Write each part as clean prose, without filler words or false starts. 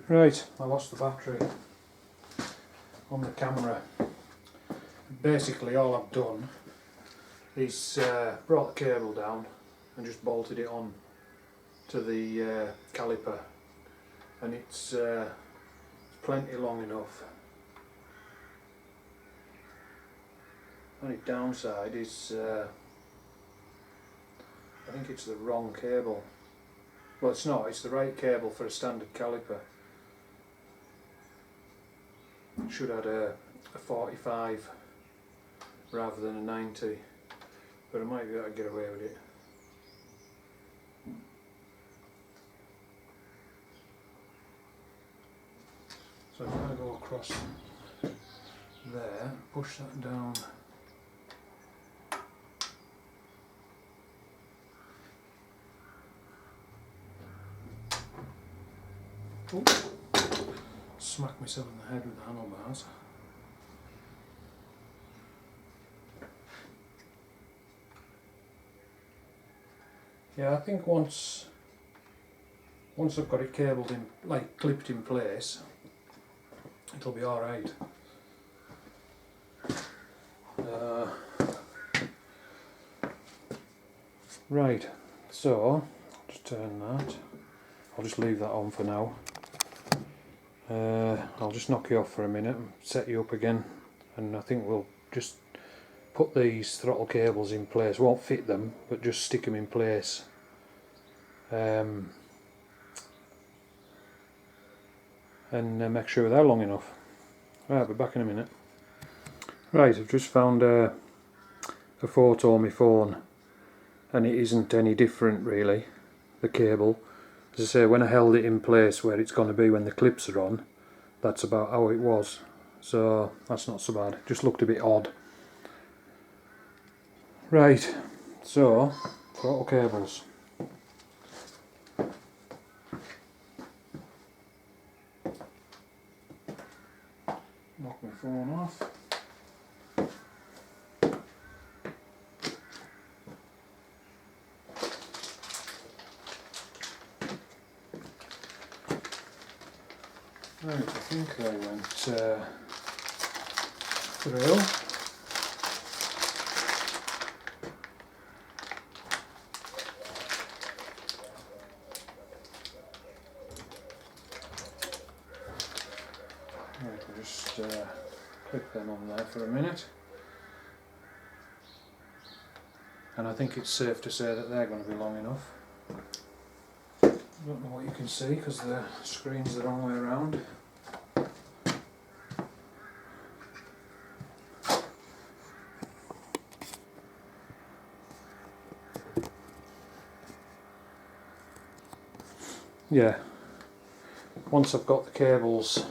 Right, I lost the battery on the camera. Basically all I've done is brought the cable down and just bolted it on to the caliper, and it's plenty long enough. Only downside is I think it's the wrong cable. Well, it's not, it's the right cable for a standard caliper. It should have a 45 rather than a 90, but I might be able to get away with it. So if I go across there, push that down. Oh, smack myself in the head with the handlebars. Yeah, I think once I've got it cabled in, like clipped in place, it'll be alright. Right, so just turn that. I'll just leave that on for now. I'll just knock you off for a minute and set you up again, and I think we'll just put these throttle cables in place. Won't fit them, but just stick them in place. And make sure they're long enough. Right, I'll be back in a minute. Right, I've just found a photo on my phone, and it isn't any different really, the cable. As I say, when I held it in place where it's going to be when the clips are on, that's about how it was. So that's not so bad, it just looked a bit odd. Right, so throttle cables. Knock my phone off. Right, I think I went through. Right, I'll just click them on there for a minute. And I think it's safe to say that they're going to be long enough. I don't know what you can see because the screen's the wrong way around. Yeah, once I've got the cables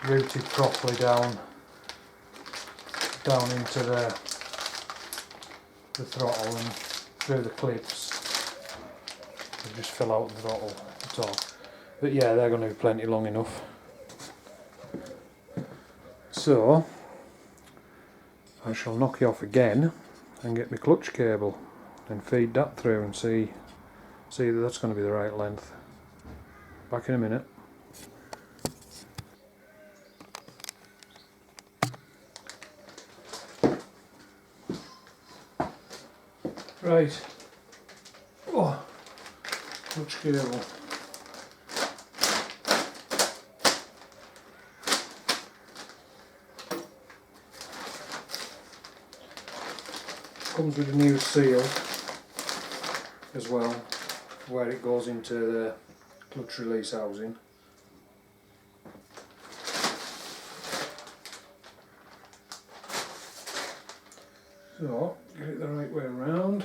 routed properly down into the throttle and through the clips, I'll just fill out the throttle at the top. But yeah, they're going to be plenty long enough. So I shall knock you off again and get my clutch cable and feed that through and see that that's going to be the right length. Back in a minute. Right. Oh, clutch cable. Comes with a new seal as well, where it goes into the clutch release housing. So, get it the right way around.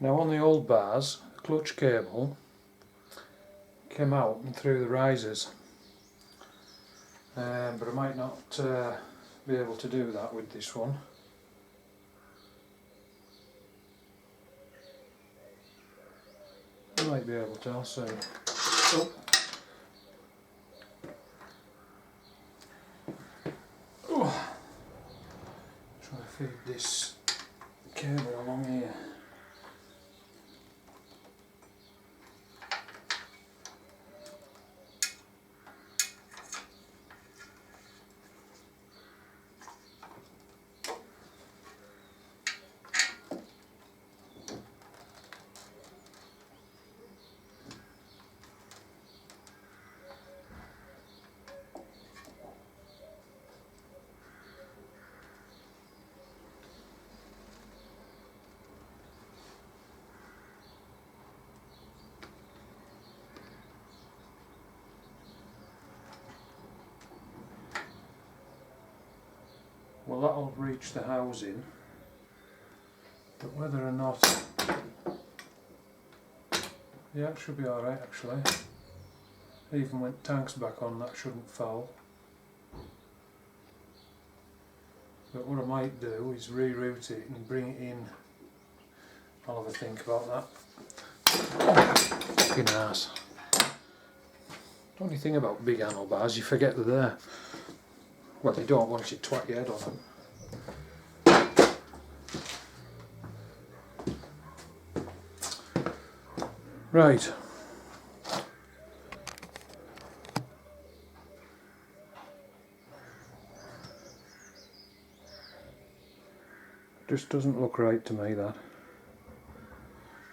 Now on the old bars, the clutch cable came out and through the risers, but I might not be able to do that with this one. I might be able to, I'll see. Oh. Oh. Try to feed this cable along here. Well, that'll reach the housing, but whether or not, yeah, it should be alright actually. Even when tank's back on, that shouldn't fall. But what I might do is reroute it and bring it in. I'll have a think about that. Fucking ass. The only thing about big handlebars, you forget they're there. Well, they don't once you twat your head on them. Right. Just doesn't look right to me, that.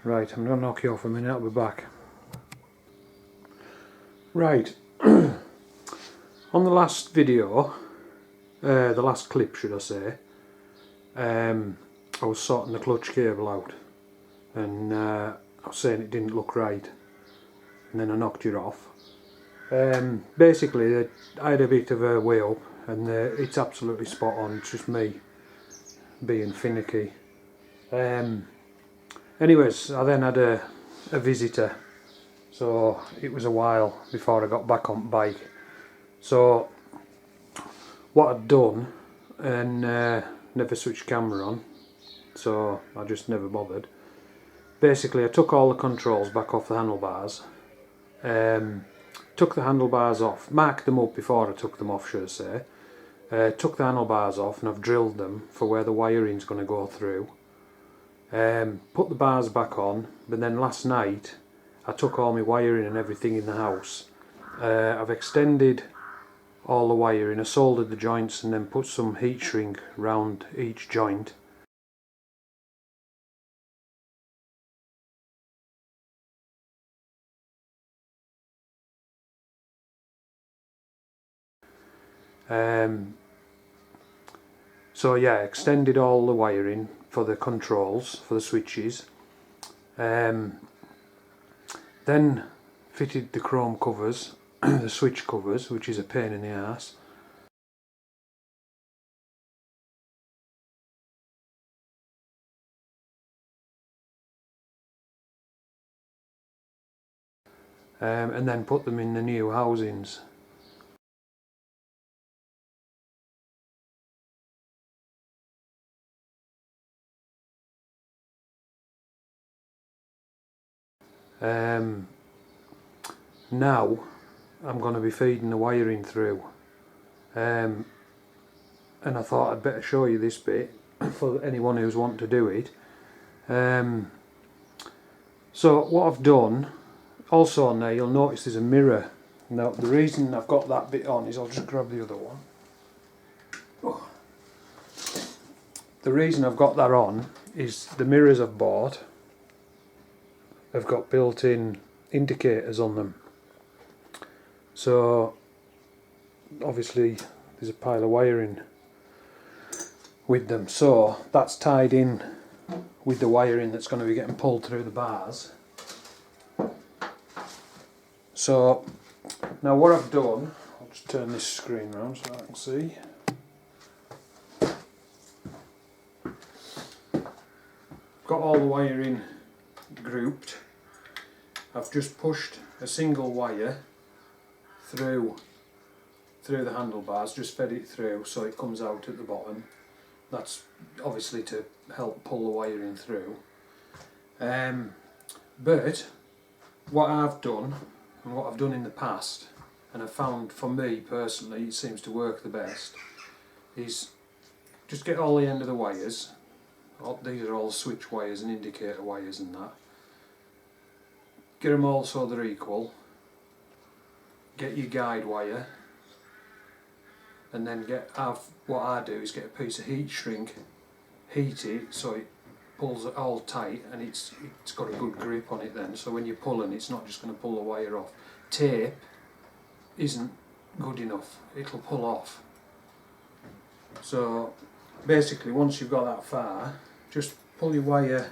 Right, I'm going to knock you off a minute, I'll be back. Right. On the last video, the last clip should I say, I was sorting the clutch cable out and I was saying it didn't look right, and then I knocked you off. Basically I had a bit of a way up and it's absolutely spot on, it's just me being finicky. Anyways, I then had a visitor, so it was a while before I got back on bike. So what I'd done, and never switched camera on, so I just never bothered. Basically I took all the controls back off the handlebars, took the handlebars off, marked them up before I took them off should I say, took the handlebars off and I've drilled them for where the wiring's going to go through, put the bars back on, but then last night I took all my wiring and everything in the house. I've extended all the wiring, I soldered the joints and then put some heat shrink round each joint. So yeah, extended all the wiring for the controls, for the switches. Then fitted the chrome covers, the switch covers, which is a pain in the arse. And then put them in the new housings. Now I'm going to be feeding the wiring through, and I thought I'd better show you this bit for anyone who's wanting to do it. So what I've done, also on there you'll notice there's a mirror. Now the reason I've got that bit on is, I'll just grab the other one. Oh. The reason I've got that on is the mirrors I've bought have got built-in indicators on them. So obviously there's a pile of wiring with them, so that's tied in with the wiring that's going to be getting pulled through the bars. So now what I've done, I'll just turn this screen around so I can see. Got all the wiring grouped, I've just pushed a single wire through the handlebars, just fed it through so it comes out at the bottom. That's obviously to help pull the wiring through. But what I've done, and what I've done in the past, and I've found for me personally it seems to work the best, is just get all the end of the wires. These are all switch wires and indicator wires and that. Get them all so they're equal. Get your guide wire, and then what I do is get a piece of heat shrink, heat it so it pulls it all tight, and it's got a good grip on it then, so when you're pulling it's not just going to pull the wire off. Tape isn't good enough, it'll pull off. So basically once you've got that far, just pull your wire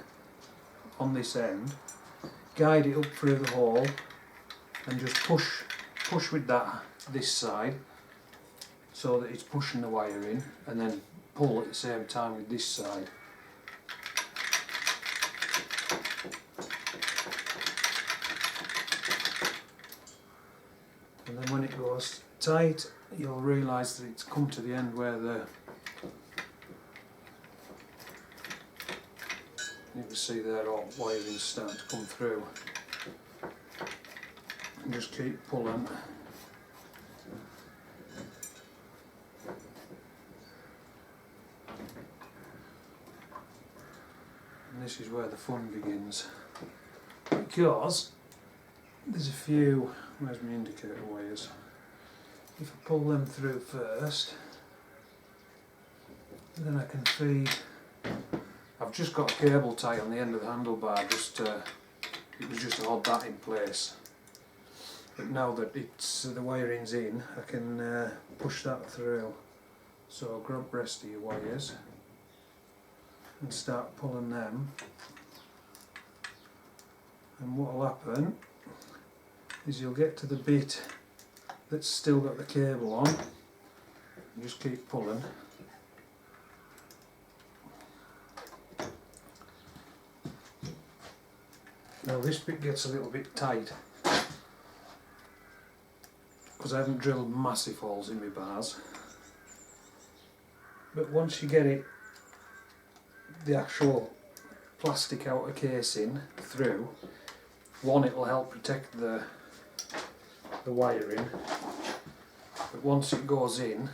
on this end, guide it up through the hole, and just push with this side so that it's pushing the wire in, and then pull at the same time with this side. And then when it goes tight, you'll realise that it's come to the end where you can see there all wiring starting to come through. And just keep pulling. And this is where the fun begins, because there's a few, where's my indicator wires? If I pull them through first, then I can feed. I've just got a cable tie on the end of the handlebar, it was just to hold that in place. But now that the wiring's in, I can push that through. So grab the rest of your wires and start pulling them. And what will happen is you'll get to the bit that's still got the cable on, and just keep pulling. Now this bit gets a little bit tight because I haven't drilled massive holes in my bars, but once you get the actual plastic outer casing through, one, it will help protect the wiring, but once it goes in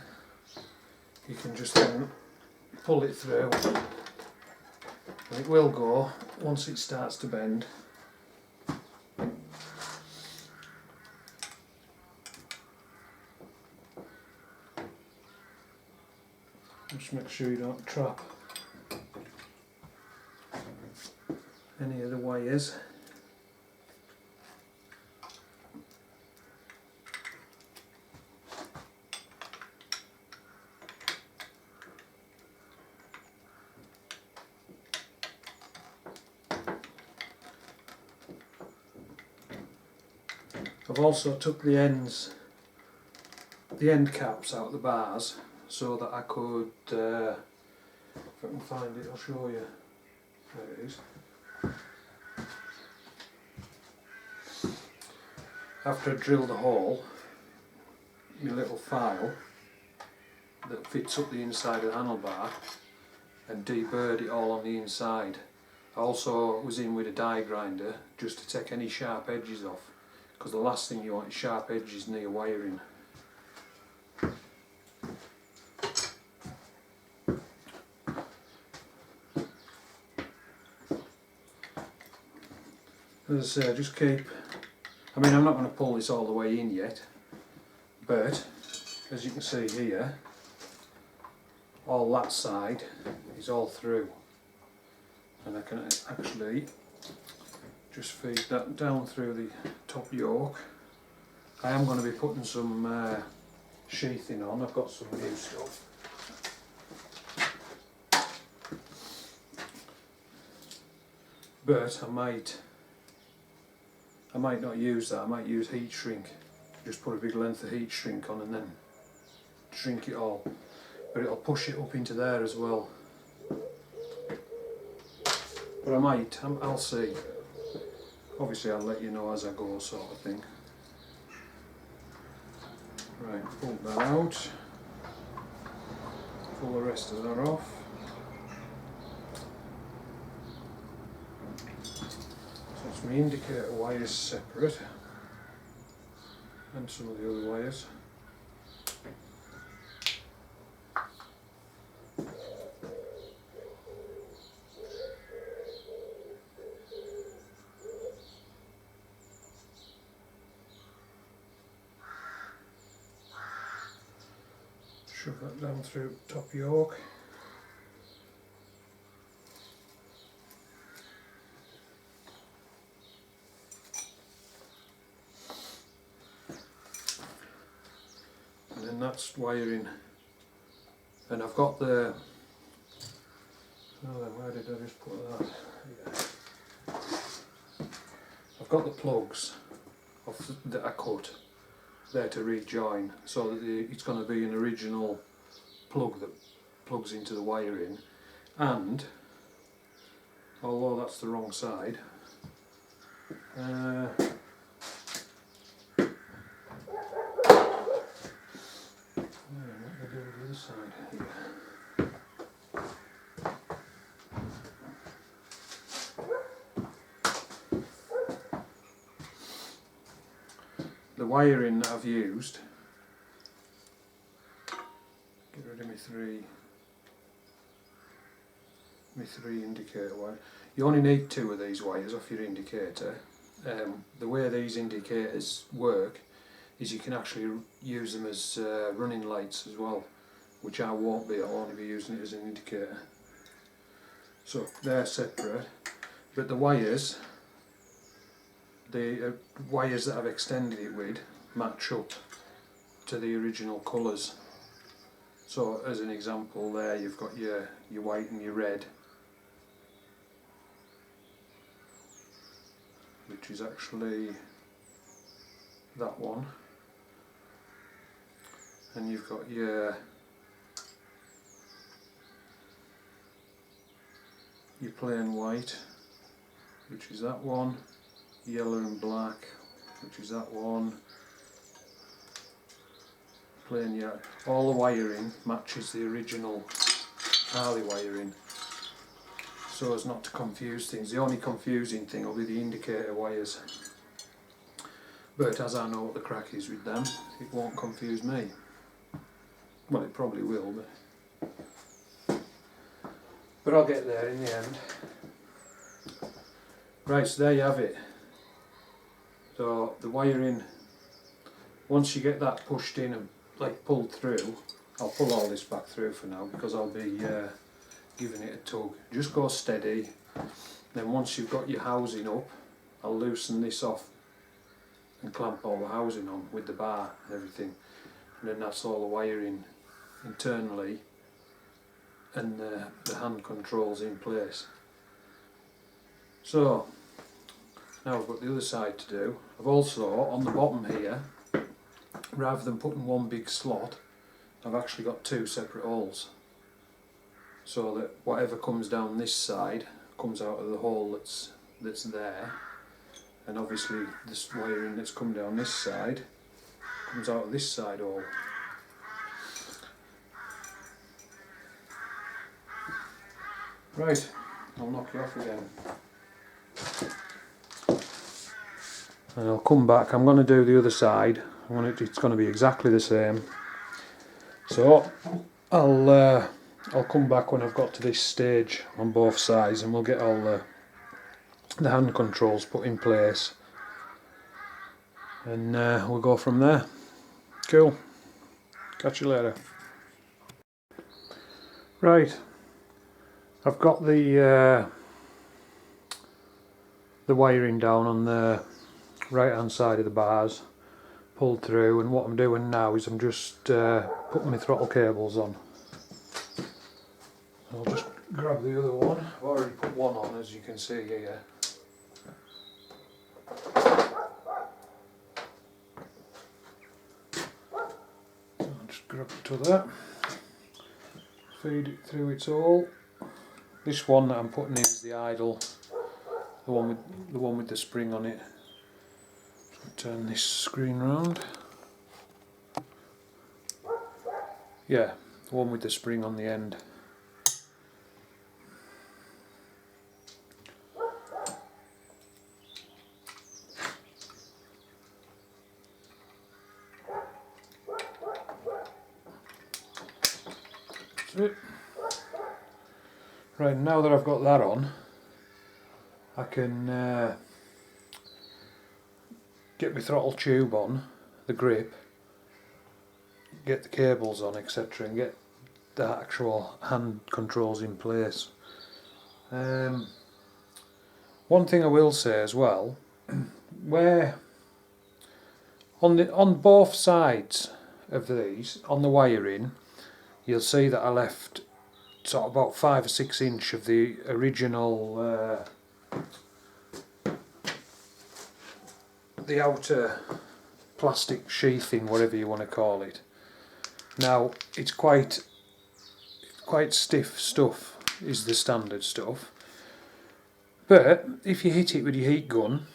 you can just then pull it through, and it will go once it starts to bend. Just make sure you don't trap any of the wires. I've also took the end caps out of the bars so that I could, if I can find it I'll show you. There it is. After I drill the hole, my little file that fits up the inside of the handlebar, and deburred it all on the inside. I also was in with a die grinder just to take any sharp edges off, because the last thing you want is sharp edges near wiring. As I say, just keep, I'm not going to pull this all the way in yet, but as you can see here, all that side is all through, and I can actually just feed that down through the top yoke. I am going to be putting some sheathing on. I've got some new stuff. But I might not use that. I might use heat shrink. Just put a big length of heat shrink on and then shrink it all. But it'll push it up into there as well. But I'll see. Obviously I'll let you know as I go, sort of thing. Right, pull that out, pull the rest of that off. So it's my indicator wires separate, and some of the other wires. Shove that down through top yoke. And then that's wiring. And I've got the, oh then where did I just put that? Yeah. I've got the plugs that I cut there to rejoin, so that it's going to be an original plug that plugs into the wiring. And although that's the wrong side, what do I do with the other side here? The wiring that I've used, get rid of my three indicator wires. You only need 2 of these wires off your indicator. The way these indicators work is you can actually use them as running lights as well, which I won't be. I'll only be using it as an indicator. So they're separate, but the wires that I've extended it with match up to the original colours. So as an example there, you've got your white and your red, which is actually that one, and you've got your plain white, which is that one, yellow and black, which is that one, plain yellow. All the wiring matches the original Harley wiring, so as not to confuse things. The only confusing thing will be the indicator wires, but as I know what the crack is with them, it won't confuse me. Well, it probably will, but I'll get there in the end. Right, so there you have it. So the wiring, once you get that pushed in and like pulled through, I'll pull all this back through for now because I'll be giving it a tug. Just go steady. Then once you've got your housing up, I'll loosen this off and clamp all the housing on with the bar and everything. And then that's all the wiring internally and the hand controls in place. So now I've got the other side to do. I've also, on the bottom here, rather than putting one big slot, I've actually got 2 separate holes, so that whatever comes down this side comes out of the hole that's there, and obviously this wiring that's come down this side comes out of this side hole. Right, I'll knock you off again. And I'll come back. I'm going to do the other side. It's going to be exactly the same. So I'll come back when I've got to this stage on both sides, and we'll get all the hand controls put in place, and we'll go from there. Cool. Catch you later. Right. I've got the wiring down on the right hand side of the bars, pulled through, and what I'm doing now is I'm just putting my throttle cables on. I'll just grab the other one. I've already put one on, as you can see here. I'll just grab it to that, feed it through its hole. This one that I'm putting in is the idle the one with the spring on it. Turn this screen round. Yeah, the one with the spring on the end. That's it. Right, now that I've got that on, I can get my throttle tube on, the grip, get the cables on, etc., and get the actual hand controls in place. One thing I will say as well, where on both sides of these, on the wiring, you'll see that I left sort of about 5 or 6 inch of the original the outer plastic sheathing, whatever you want to call it. Now it's quite stiff stuff, is the standard stuff, but if you hit it with your heat gun,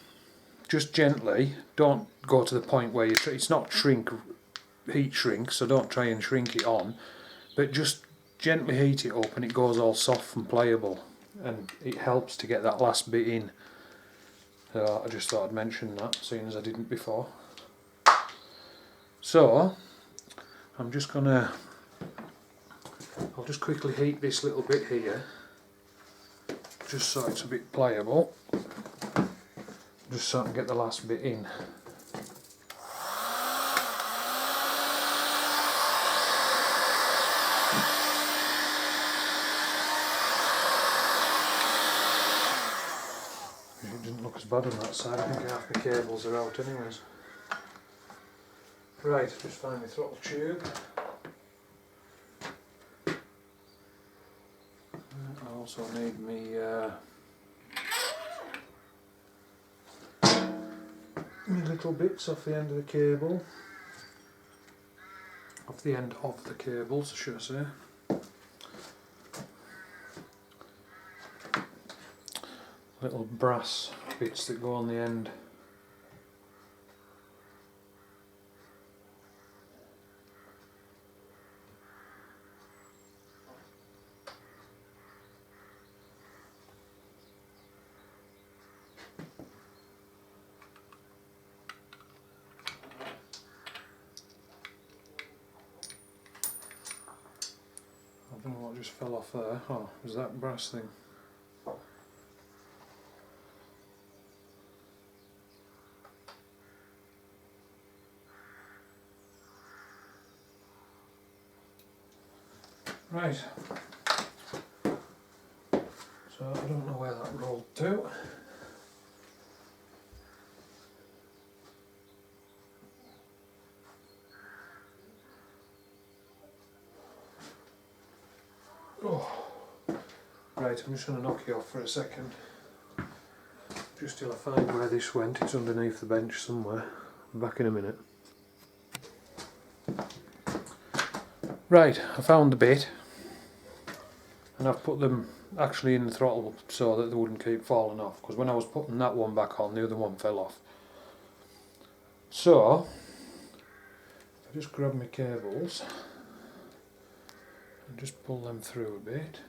just gently, don't go to the point where it's not heat shrink, so don't try and shrink it on, but just gently heat it up and it goes all soft and pliable, and it helps to get that last bit in. So I just thought I'd mention that, seeing as I didn't before. So I'm just gonna, I'll just quickly heat this little bit here, just so it's a bit pliable, just so I can get the last bit in. It didn't look as bad on that side. I think half the cables are out anyways. Right, just find my throttle tube. I also need me little bits off the end of the cable. Off the end of the cables, should I say. Little brass bits that go on the end. I don't know what just fell off there. Oh, was that brass thing? Right, so I don't know where that rolled to. Oh. Right, I'm just going to knock you off for a second, just till I find where this went. It's underneath the bench somewhere. I'm back in a minute. Right, I found the bit. And I've put them actually in the throttle so that they wouldn't keep falling off, because when I was putting that one back on, the other one fell off. So I just grab my cables and just pull them through a bit.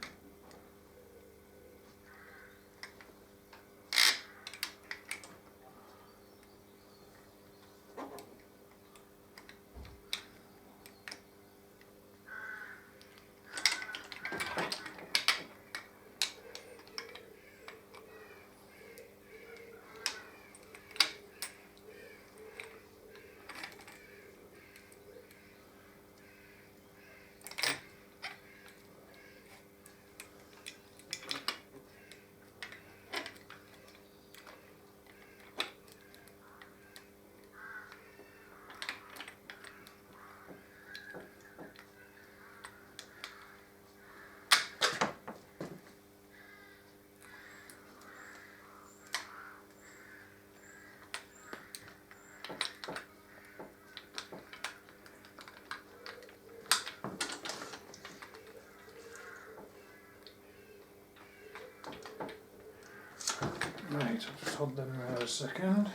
Right, I'll just hold them there a second.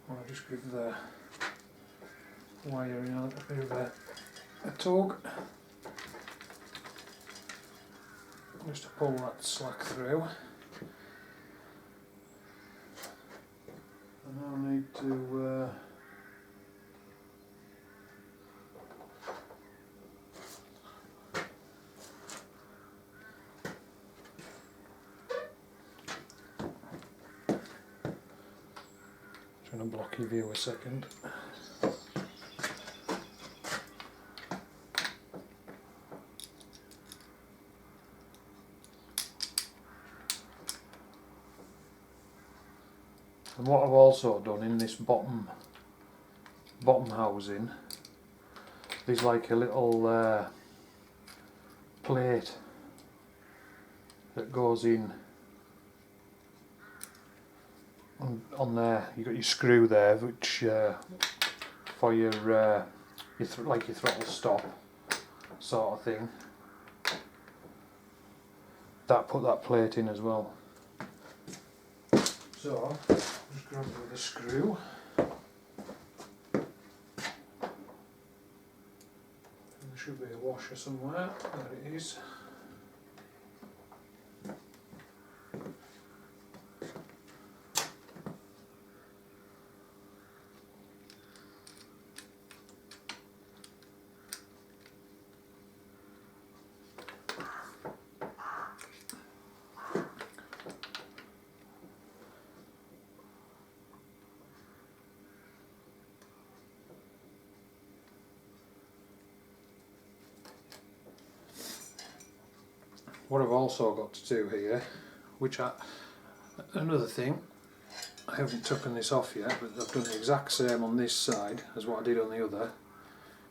I'll just give the wiring a little bit of a tug. Just to pull that slack through. And I'll need to trying to block your view a second. And what I've also done in this bottom housing is like a little plate that goes in on there. You've got your screw there, which for your like your throttle stop sort of thing. Put that plate in as well. So just grab it with a screw. There should be a washer somewhere. There it is. What I've also got to do here, another thing, I haven't taken this off yet, but I've done the exact same on this side as what I did on the other.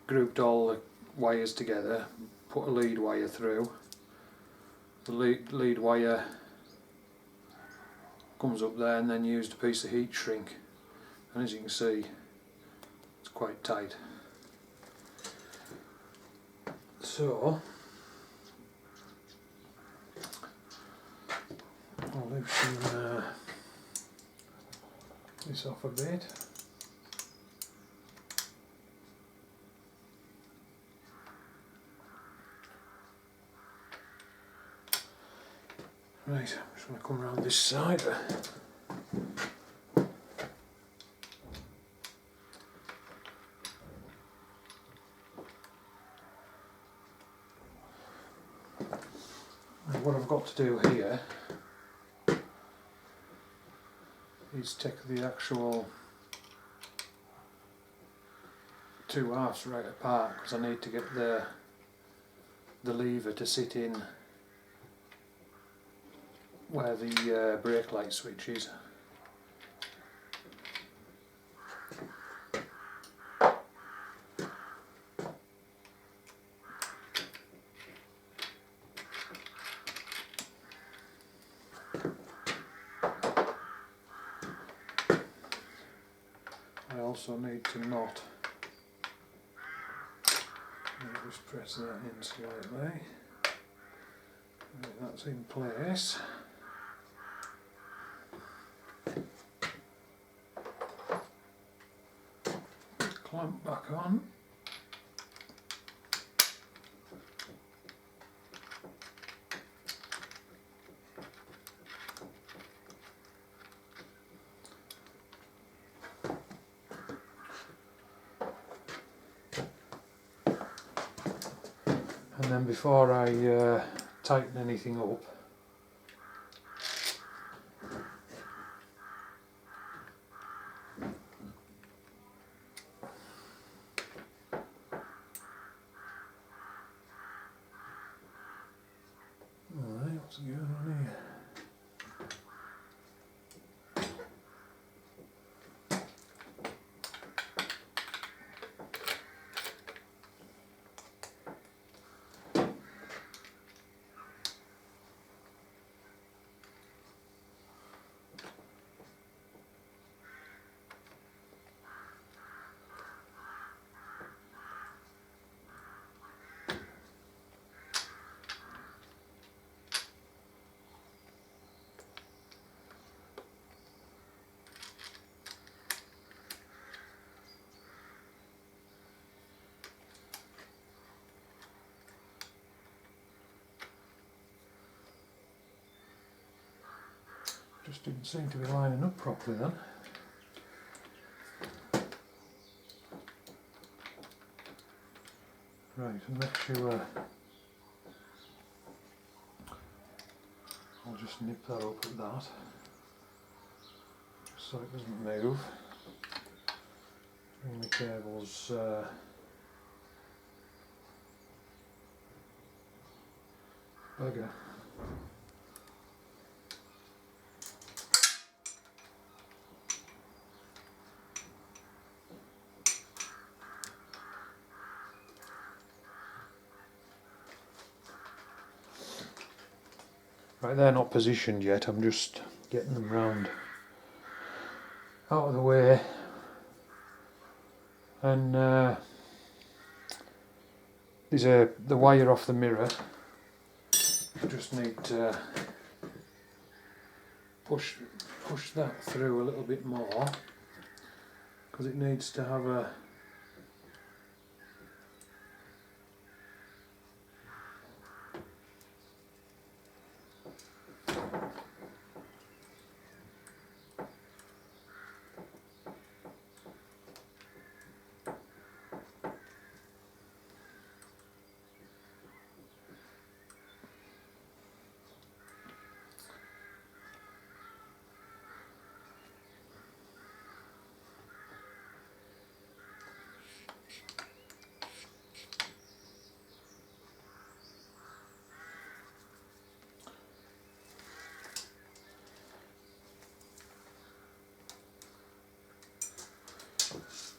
Grouped all the wires together, put a lead wire through. The lead wire comes up there, and then used a piece of heat shrink. And as you can see, it's quite tight. So I'll loosen this off a bit. Right, I'm just going to come around this side. And what I've got to do here is take the actual two halves right apart, because I need to get the lever to sit in where the brake light switch is. I also need to knot. I'll just press that in slightly. Right, that's in place. Clamp back on. And then before I tighten anything up, alright, what's going on here? Just didn't seem to be lining up properly then. Right, and make sure I'll just nip that up at that so it doesn't move. Bring the cables bugger. Right, they're not positioned yet, I'm just getting them round out of the way, and there's the wire off the mirror. I just need to push that through a little bit more because it needs to have a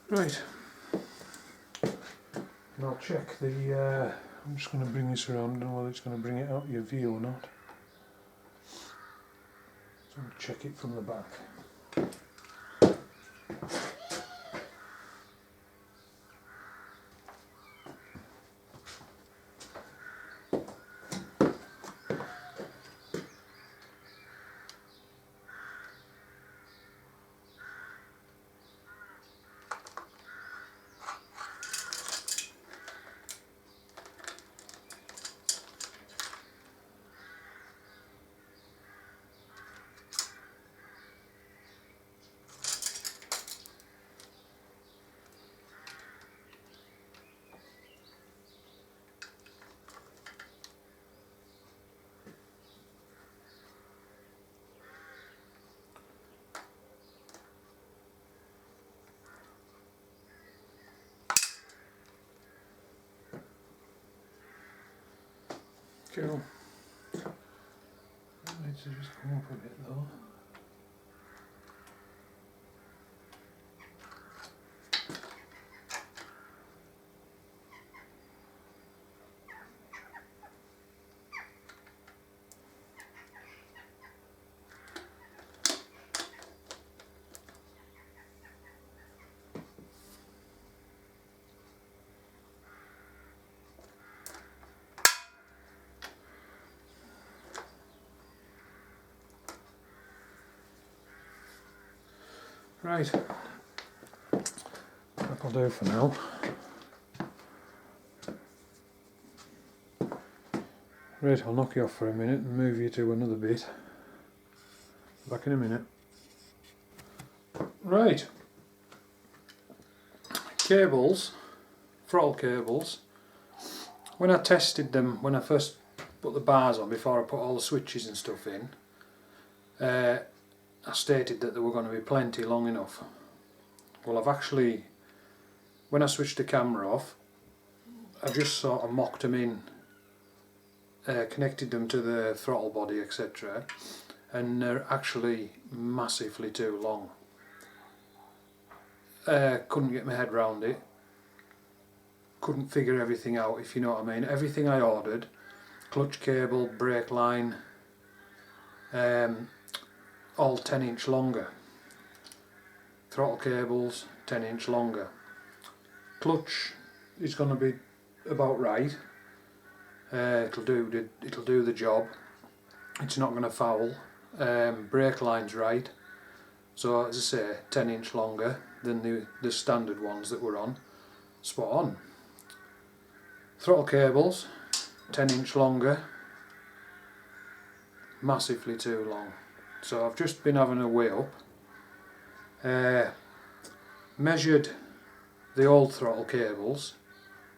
right. And I'll check the. I'm just going to bring this around. I don't know whether it's going to bring it out of your view or not. So I'll check it from the back. Cool. That needs to just come up a bit though. Right, that'll do for now. Right, I'll knock you off for a minute and move you to another bit. Back in a minute. Right, cables, throttle cables. When I tested them, when I first put the bars on, before I put all the switches and stuff in, I stated that there were going to be plenty long enough. Well, I've actually, when I switched the camera off, I just sort of mocked them in, connected them to the throttle body, etc., and they're actually massively too long. Couldn't get my head round it, couldn't figure everything out, if you know what I mean. Everything I ordered, clutch cable, brake line, all 10-inch longer. Throttle cables 10-inch longer. Clutch is going to be about right. It'll do the job. It's not going to foul. Brake line's right. So as I say, 10-inch longer than the standard ones that were on. Spot on. Throttle cables 10-inch longer. Massively too long. So I've just been having a weigh up, measured the old throttle cables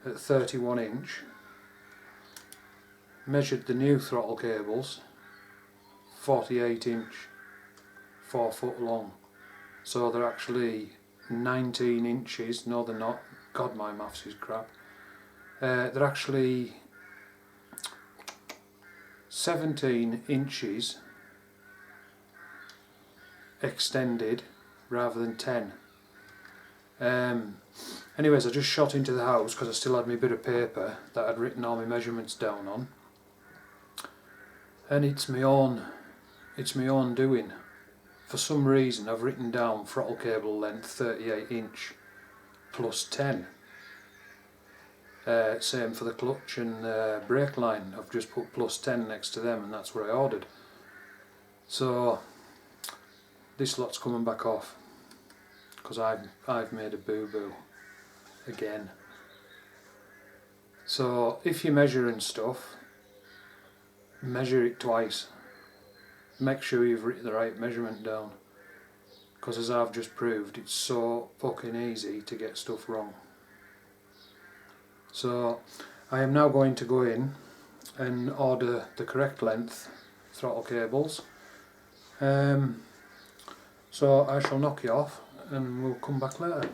at 31 inch, measured the new throttle cables 48 inch, 4 foot long, so they're actually 19 inches, no they're not, god my maths is crap, they're actually 17 inches extended rather than 10. Anyways, I just shot into the house because I still had my bit of paper that I'd written all my measurements down on, and it's my own doing. For some reason I've written down throttle cable length 38 inch plus 10. Same for the clutch and brake line, I've just put plus 10 next to them, and that's what I ordered. So this lot's coming back off because I've made a boo-boo again. So if you're measuring stuff, measure it twice. Make sure you've written the right measurement down, because as I've just proved, it's so fucking easy to get stuff wrong. So I am now going to go in and order the correct length throttle cables. So I shall knock you off and we'll come back later.